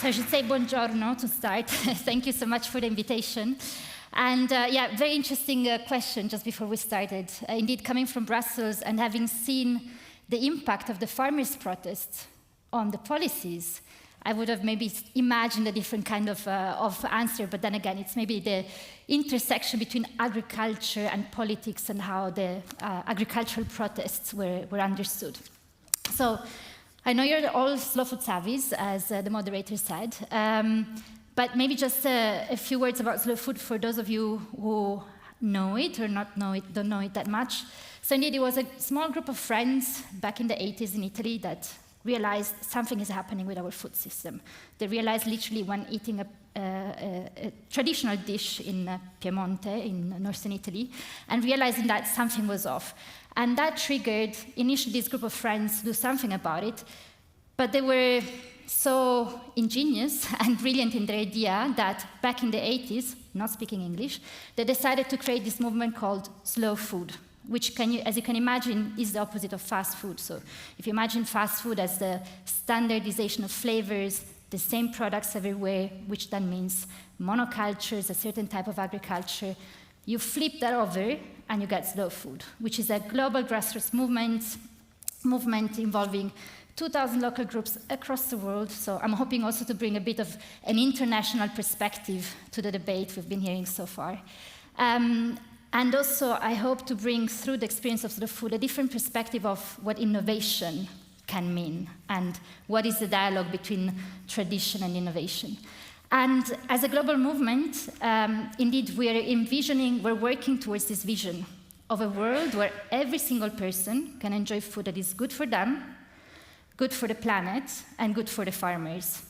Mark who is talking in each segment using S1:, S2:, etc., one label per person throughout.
S1: So I should say buongiorno to start. Thank you so much for the invitation. And yeah, very interesting question just before we started. Indeed, coming from Brussels and having seen the impact of the farmers' protests on the policies, I would have maybe imagined a different kind of answer, but then again, it's maybe the intersection between agriculture and politics and how the agricultural protests were understood. So I know you're all slow food savvies, as the moderator said, but maybe just a few words about slow food for those of you who know it or don't know it that much. So indeed, it was a small group of friends back in the 80s in Italy that realized something is happening with our food system. They realized literally when eating a traditional dish in Piemonte, in northern Italy, and realizing that something was off. And that triggered initially this group of friends to do something about it, but they were so ingenious and brilliant in their idea that back in the 80s, not speaking English, they decided to create this movement called slow food, which, as you can imagine, is the opposite of fast food. So if you imagine fast food as the standardization of flavors, the same products everywhere, which then means monocultures, a certain type of agriculture, you flip that over and you get slow food, which is a global grassroots movement involving 2,000 local groups across the world. So I'm hoping also to bring a bit of an international perspective to the debate we've been hearing so far. And also, I hope to bring through the experience of slow food a different perspective of what innovation can mean and what is the dialogue between tradition and innovation. And as a global movement, indeed, we're working towards this vision of a world where every single person can enjoy food that is good for them, good for the planet, and good for the farmers.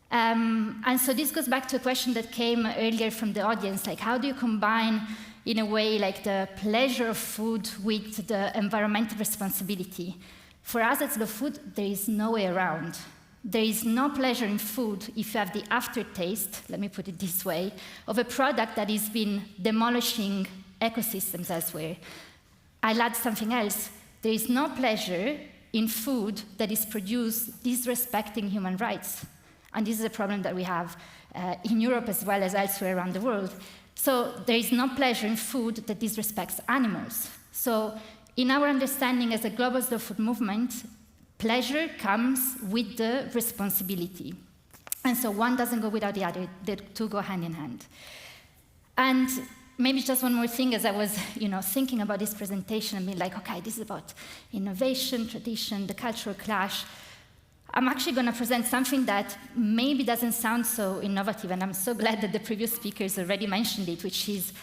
S1: And so this goes back to a question that came earlier from the audience, like how do you combine, in a way, like the pleasure of food with the environmental responsibility? For us at Slow Food, there is no way around. There is no pleasure in food if you have the aftertaste, let me put it this way, of a product that has been demolishing ecosystems elsewhere. I'll add something else. There is no pleasure in food that is produced disrespecting human rights. And this is a problem that we have in Europe as well as elsewhere around the world. So there is no pleasure in food that disrespects animals. So in our understanding as a global slow food movement, pleasure comes with the responsibility. And so one doesn't go without the other, the two go hand in hand. And maybe just one more thing, as I was thinking about this presentation and being like, okay, this is about innovation, tradition, the cultural clash. I'm actually going to present something that maybe doesn't sound so innovative, and I'm so glad that the previous speakers already mentioned it, which is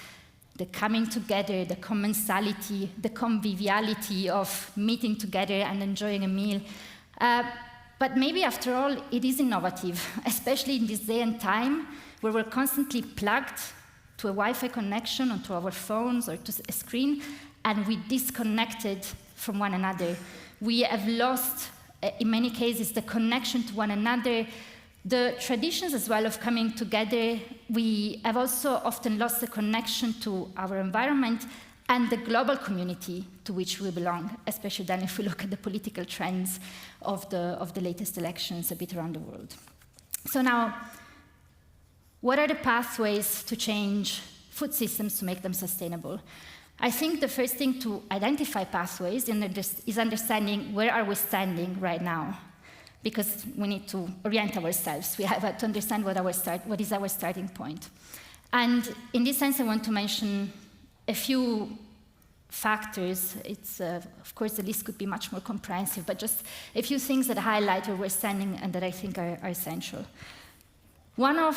S1: the coming together, the commensality, the conviviality of meeting together and enjoying a meal. But maybe after all, it is innovative, especially in this day and time where we're constantly plugged to a Wi-Fi connection or to our phones or to a screen, and we disconnected from one another. We have lost, in many cases, the connection to one another, the traditions as well of coming together. We have also often lost the connection to our environment and the global community to which we belong, especially then if we look at the political trends of the latest elections a bit around the world. So now, what are the pathways to change food systems to make them sustainable? I think the first thing to identify pathways is understanding where are we standing right now, because we need to orient ourselves. We have to understand what is our starting point. And in this sense, I want to mention a few factors. It's, of course, the list could be much more comprehensive, but just a few things that highlight where we're standing and that I think are essential. One of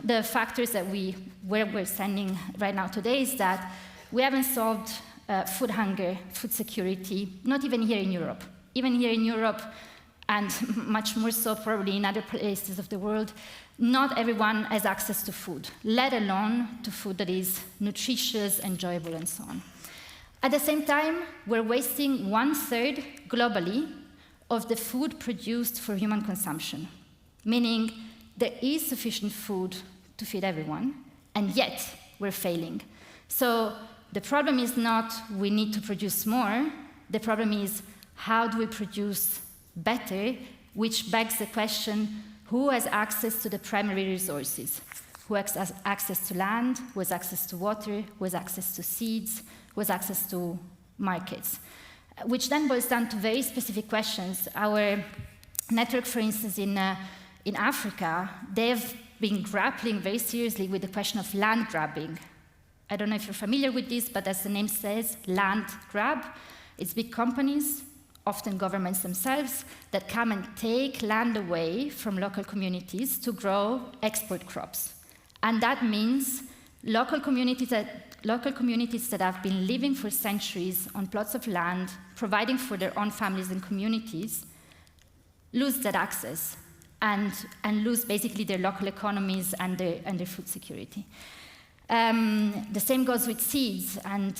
S1: the factors where we're standing right now today is that we haven't solved food hunger, food security, not even here in Europe. Even here in Europe, and much more so probably in other places of the world, not everyone has access to food, let alone to food that is nutritious, enjoyable, and so on. At the same time, we're wasting 1/3 globally of the food produced for human consumption, meaning there is sufficient food to feed everyone, and yet we're failing. So the problem is not we need to produce more, the problem is how do we produce better, which begs the question, who has access to the primary resources, who has access to land, who has access to water, who has access to seeds, who has access to markets, which then boils down to very specific questions. Our network, for instance, in Africa, they've been grappling very seriously with the question of land grabbing. I don't know if you're familiar with this, but as the name says, land grab, it's big companies, often governments themselves, that come and take land away from local communities to grow export crops. And that means local communities that have been living for centuries on plots of land, providing for their own families and communities, lose that access and lose basically their local economies and their food security. The same goes with seeds, and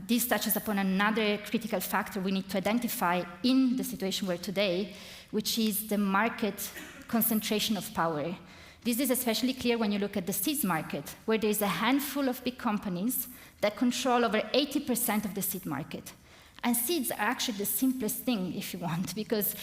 S1: this touches upon another critical factor we need to identify in the situation we're today, which is the market concentration of power. This is especially clear when you look at the seeds market, where there's a handful of big companies that control over 80% of the seed market. And seeds are actually the simplest thing, if you want, because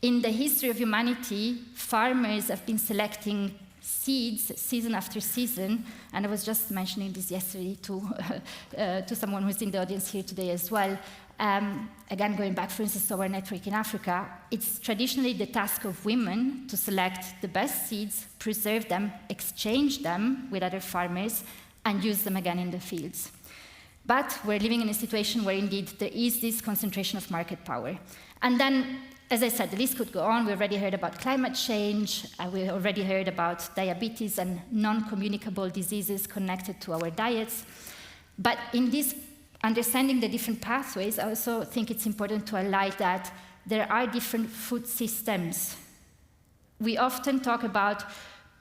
S1: in the history of humanity, farmers have been selecting seeds season after season, and I was just mentioning this yesterday to someone who's in the audience here today as well. Again, going back, for instance, to our network in Africa, it's traditionally the task of women to select the best seeds, preserve them, exchange them with other farmers, and use them again in the fields. But we're living in a situation where indeed there is this concentration of market power. And then, as I said, the list could go on. We already heard about climate change. We already heard about diabetes and non-communicable diseases connected to our diets. But in this understanding the different pathways, I also think it's important to highlight that there are different food systems. We often talk about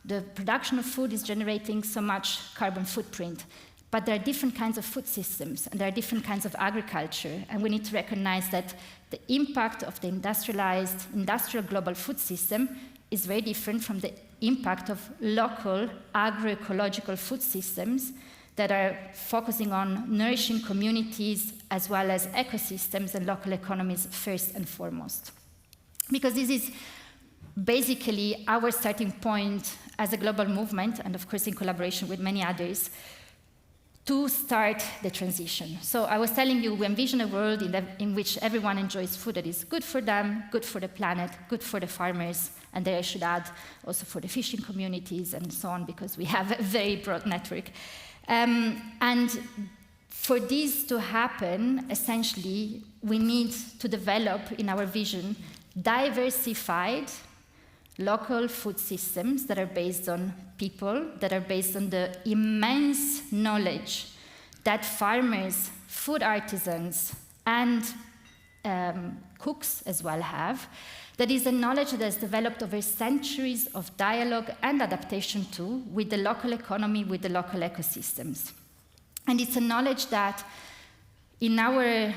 S1: the production of food is generating so much carbon footprint, but there are different kinds of food systems, and there are different kinds of agriculture, and we need to recognize that the impact of the industrial global food system is very different from the impact of local agroecological food systems that are focusing on nourishing communities as well as ecosystems and local economies first and foremost. Because this is basically our starting point as a global movement, and of course in collaboration with many others, to start the transition. So I was telling you, we envision a world in which everyone enjoys food that is good for them, good for the planet, good for the farmers, and there I should add also for the fishing communities and so on, because we have a very broad network. And for this to happen, essentially, we need to develop in our vision diversified local food systems that are based on people, that are based on the immense knowledge that farmers, food artisans, and cooks as well have. That is a knowledge that has developed over centuries of dialogue and adaptation too with the local economy, with the local ecosystems. And it's a knowledge that, in our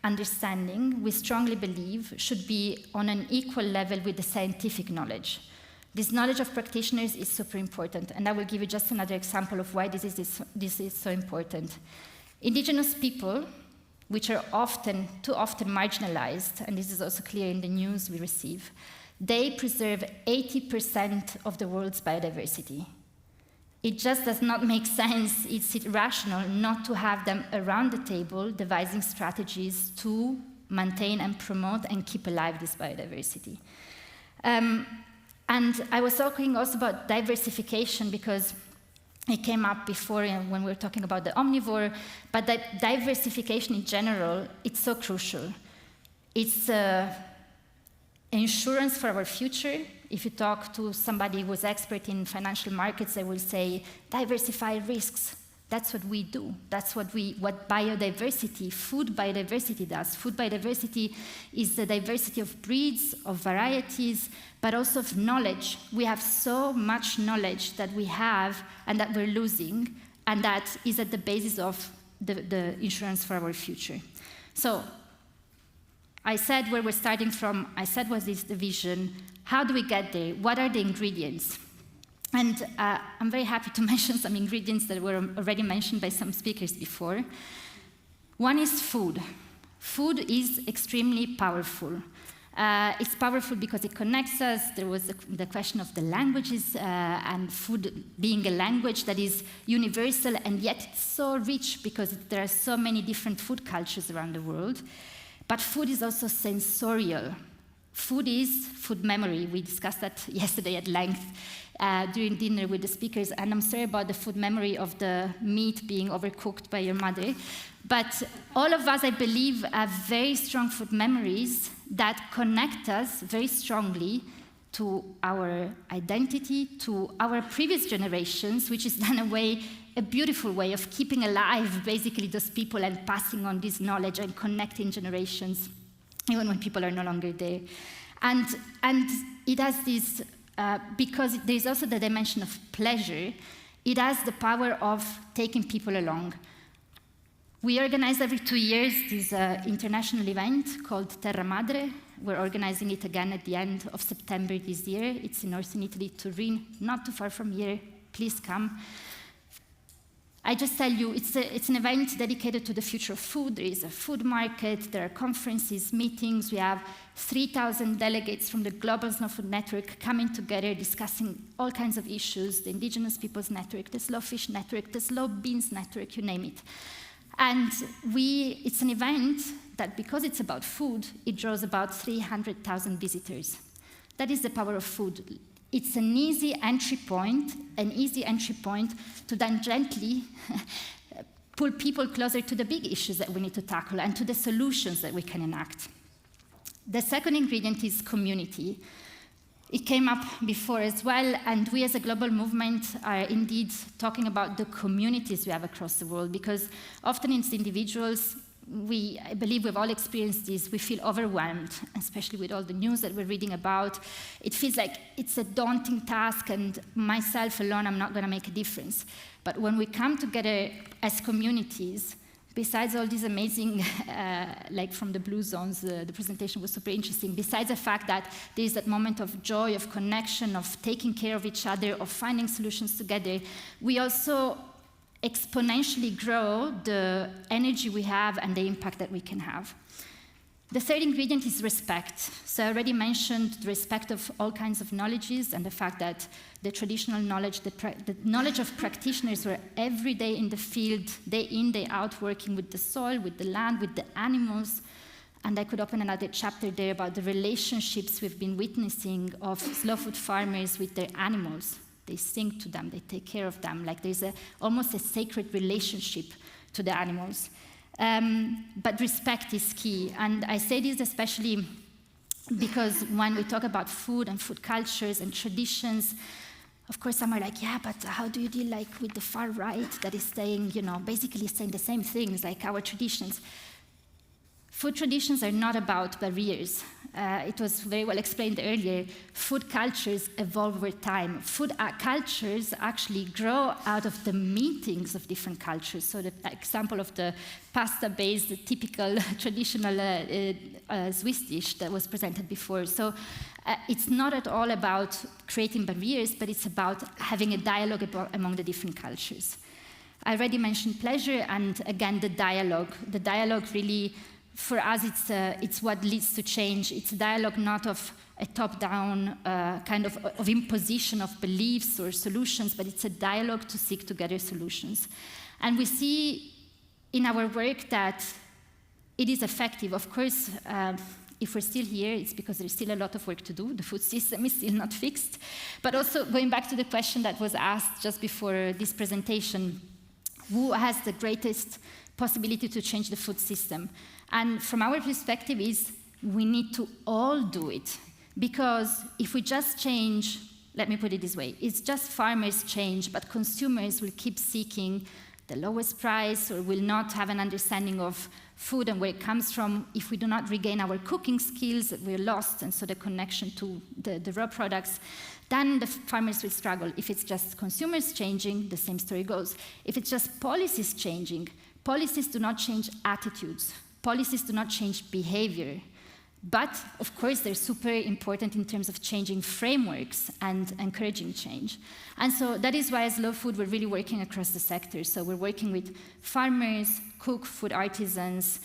S1: understanding, we strongly believe should be on an equal level with the scientific knowledge. This knowledge of practitioners is super important, and I will give you just another example of why this is so important. Indigenous people, which are too often marginalized, and this is also clear in the news we receive, they preserve 80% of the world's biodiversity. It just does not make sense, it's irrational not to have them around the table devising strategies to maintain and promote and keep alive this biodiversity. And I was talking also about diversification because it came up before when we were talking about the omnivore, but that diversification in general, it's so crucial. It's insurance for our future. If you talk to somebody who's expert in financial markets, they will say, diversify risks. That's what we do. That's what biodiversity, food biodiversity does. Food biodiversity is the diversity of breeds, of varieties, but also of knowledge. We have so much knowledge that we have and that we're losing, and that is at the basis of the insurance for our future. So I said where we're starting from, I said what is the vision, how do we get there, what are the ingredients? And I'm very happy to mention some ingredients that were already mentioned by some speakers before. One is food. Food is extremely powerful. It's powerful because it connects us. There was the question of the languages and food being a language that is universal and yet it's so rich because there are so many different food cultures around the world. But food is also sensorial. Food is food memory. We discussed that yesterday at length during dinner with the speakers, and I'm sorry about the food memory of the meat being overcooked by your mother. But all of us, I believe, have very strong food memories that connect us very strongly to our identity, to our previous generations, which is in a way a beautiful way of keeping alive basically those people and passing on this knowledge and connecting generations, even when people are no longer there. And it has this, because there's also the dimension of pleasure, it has the power of taking people along. We organize every 2 years this international event called Terra Madre. We're organizing it again at the end of September this year. It's in northern Italy, Turin, not too far from here. Please come. I just tell you, it's an event dedicated to the future of food. There is a food market, there are conferences, meetings. We have 3,000 delegates from the Global Slow Food Network coming together, discussing all kinds of issues, the Indigenous Peoples Network, the Slow Fish Network, the Slow Beans Network, you name it. And it's an event that, because it's about food, it draws about 300,000 visitors. That is the power of food. It's an easy entry point to then gently pull people closer to the big issues that we need to tackle and to the solutions that we can enact. The second ingredient is community. It came up before as well, and we as a global movement are indeed talking about the communities we have across the world, because often it's individuals. I believe we've all experienced this. We feel overwhelmed, especially with all the news that we're reading about. It feels like it's a daunting task, and myself alone, I'm not going to make a difference. But when we come together as communities, besides all these amazing, like from the Blue Zones, the presentation was super interesting. Besides the fact that there's that moment of joy, of connection, of taking care of each other, of finding solutions together, we also exponentially grow the energy we have and the impact that we can have. The third ingredient is respect. So I already mentioned the respect of all kinds of knowledges and the fact that the traditional knowledge, the knowledge of practitioners who are every day in the field, day in, day out, working with the soil, with the land, with the animals. And I could open another chapter there about the relationships we've been witnessing of slow food farmers with their animals. They sing to them, they take care of them, like there's almost a sacred relationship to the animals. But respect is key, and I say this especially because when we talk about food and food cultures and traditions, of course some are like, yeah, but how do you deal like with the far right that is saying, basically saying the same things like our traditions? Food traditions are not about barriers. It was very well explained earlier. Food cultures evolve over time. Food cultures actually grow out of the meetings of different cultures. So the example of the pasta-based, the typical traditional Swiss dish that was presented before. So it's not at all about creating barriers, but it's about having a dialogue among the different cultures. I already mentioned pleasure, and again, the dialogue. The dialogue really, for us, it's what leads to change. It's a dialogue not of a top-down kind of imposition of beliefs or solutions, but it's a dialogue to seek together solutions. And we see in our work that it is effective. Of course, if we're still here, it's because there's still a lot of work to do. The food system is still not fixed. But also, going back to the question that was asked just before this presentation, who has the greatest possibility to change the food system? And from our perspective is we need to all do it. Because if we just change, let me put it this way, it's just farmers change, but consumers will keep seeking the lowest price or will not have an understanding of food and where it comes from. If we do not regain our cooking skills, we're lost, and so the connection to the raw products, then the farmers will struggle. If it's just consumers changing, the same story goes. If it's just policies changing, policies do not change attitudes. Policies do not change behavior. But, of course, they're super important in terms of changing frameworks and encouraging change. And so that is why, as Slow Food, we're really working across the sector. So we're working with farmers, food artisans,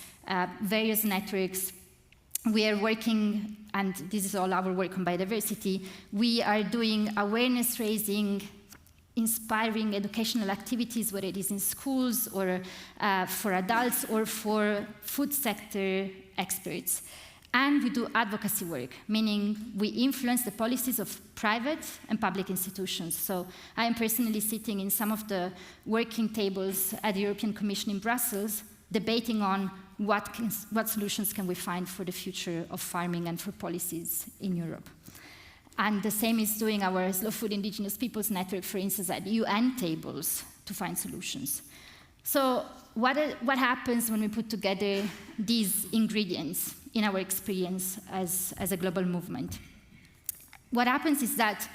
S1: various networks, we are working, and this is all our work on biodiversity, we are doing awareness raising, inspiring educational activities, whether it is in schools or for adults or for food sector experts. And we do advocacy work, meaning we influence the policies of private and public institutions. So I am personally sitting in some of the working tables at the European Commission in Brussels, debating on what solutions can we find for the future of farming and for policies in Europe. And the same is doing our Slow Food Indigenous Peoples Network, for instance, at UN tables to find solutions. So what happens when we put together these ingredients in our experience as a global movement? What happens is that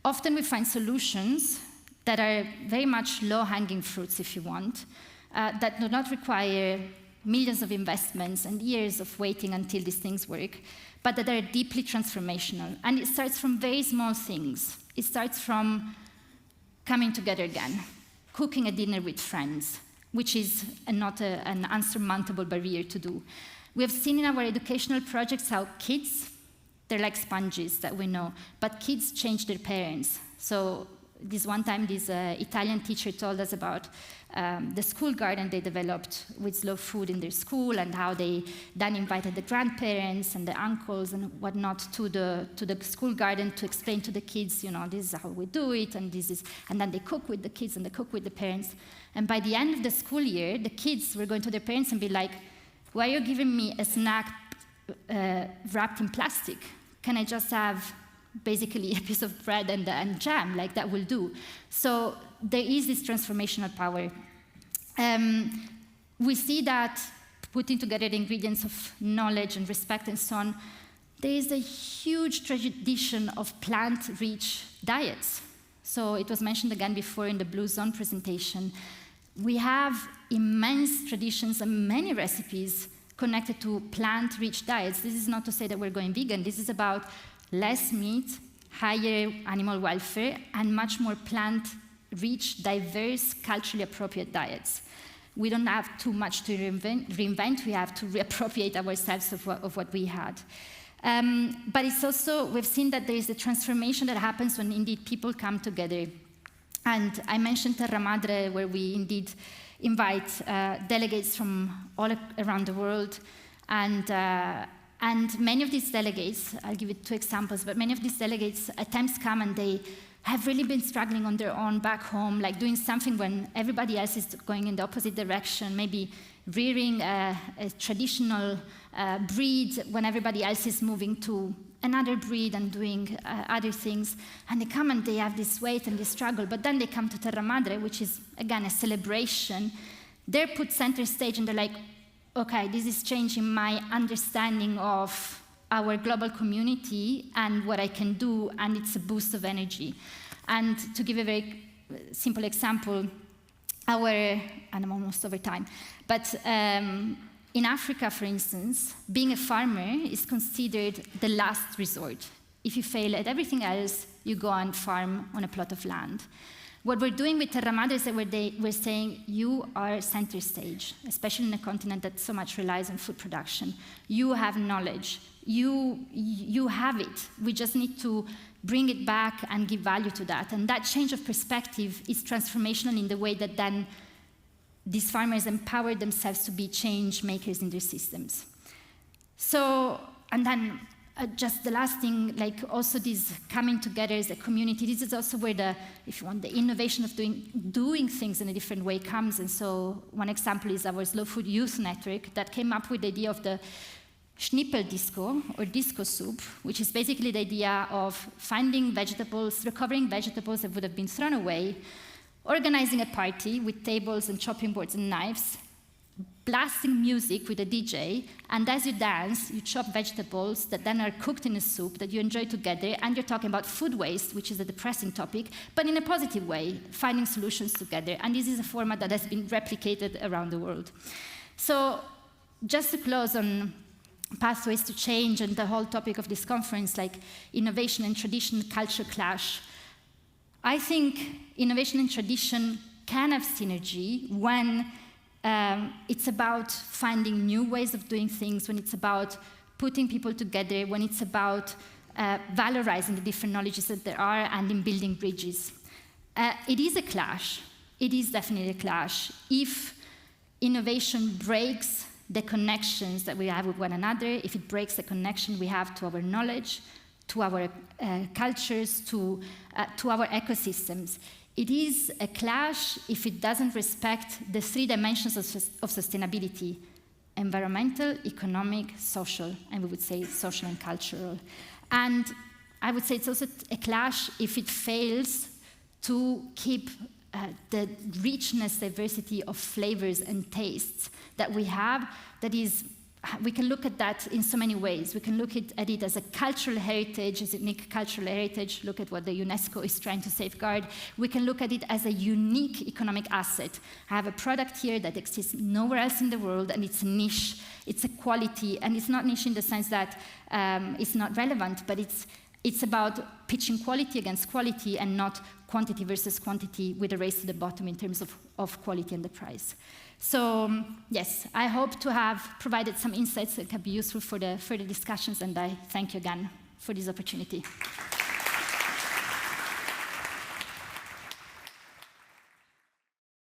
S1: often we find solutions that are very much low-hanging fruits, if you want, that do not require millions of investments and years of waiting until these things work, but that are deeply transformational. And it starts from very small things. It starts from coming together again, cooking a dinner with friends, which is not an unsurmountable barrier to do. We have seen in our educational projects how kids, they're like sponges that we know, but kids change their parents. So this one time, this Italian teacher told us about the school garden they developed with slow food in their school, and how they then invited the grandparents and the uncles and whatnot to the school garden to explain to the kids, you know, this is how we do it, and then they cook with the kids and they cook with the parents. And by the end of the school year, the kids were going to their parents and be like, why are you giving me a snack wrapped in plastic? Can I just have basically a piece of bread and jam? Like, that will do. So there is this transformational power. We see that putting together the ingredients of knowledge and respect and so on, there is a huge tradition of plant-rich diets. So it was mentioned again before in the Blue Zone presentation. We have immense traditions and many recipes connected to plant-rich diets. This is not to say that we're going vegan. This is about less meat, higher animal welfare, and much more plant-rich, diverse, culturally appropriate diets. We don't have too much to reinvent. We have to reappropriate ourselves of what we had. But it's also, we've seen that there is a transformation that happens when indeed people come together. And I mentioned Terra Madre, where we indeed invite delegates from all around the world. And many of these delegates, I'll give you 2 examples, but many of these delegates, at times come and they have really been struggling on their own back home, like doing something when everybody else is going in the opposite direction, maybe rearing a traditional breed when everybody else is moving to another breed and doing other things. And they come and they have this weight and this struggle, but then they come to Terra Madre, which is, again, a celebration. They're put center stage and they're like, okay, this is changing my understanding of our global community and what I can do, and it's a boost of energy. And to give a very simple example, and I'm almost over time, but in Africa, for instance, being a farmer is considered the last resort. If you fail at everything else, you go and farm on a plot of land. What we're doing with Terra Madre is that we're saying, you are center stage, especially in a continent that so much relies on food production. You have knowledge. You have it. We just need to bring it back and give value to that. And that change of perspective is transformational in the way that then these farmers empower themselves to be change makers in their systems. So, and then just the last thing, like also this coming together as a community, this is also where if you want, the innovation of doing things in a different way comes. And so one example is our Slow Food Youth Network that came up with the idea of the Schnippel disco, or disco soup, which is basically the idea of finding vegetables, recovering vegetables that would have been thrown away, organizing a party with tables and chopping boards and knives, blasting music with a DJ, and as you dance, you chop vegetables that then are cooked in a soup that you enjoy together, and you're talking about food waste, which is a depressing topic, but in a positive way, finding solutions together. And this is a format that has been replicated around the world. So just to close on pathways to change and the whole topic of this conference, like innovation and tradition, culture clash, I think innovation and tradition can have synergy when it's about finding new ways of doing things, when it's about putting people together, when it's about valorizing the different knowledges that there are and in building bridges. It is a clash. It is definitely a clash. If innovation breaks the connections that we have with one another, if it breaks the connection we have to our knowledge, to our cultures, to our ecosystems, it is a clash if it doesn't respect the three dimensions of sustainability: environmental, economic, social, and we would say social and cultural. And I would say it's also a clash if it fails to keep the richness, diversity of flavors and tastes that we have. That is, we can look at that in so many ways. We can look at it as a cultural heritage, as a unique cultural heritage. Look at what the UNESCO is trying to safeguard. We can look at it as a unique economic asset. I have a product here that exists nowhere else in the world, and it's a niche, it's a quality, and it's not niche in the sense that it's not relevant, but it's about pitching quality against quality and not quantity versus quantity with a race to the bottom in terms of quality and the price. So yes, I hope to have provided some insights that can be useful for the further discussions, and I thank you again for this opportunity.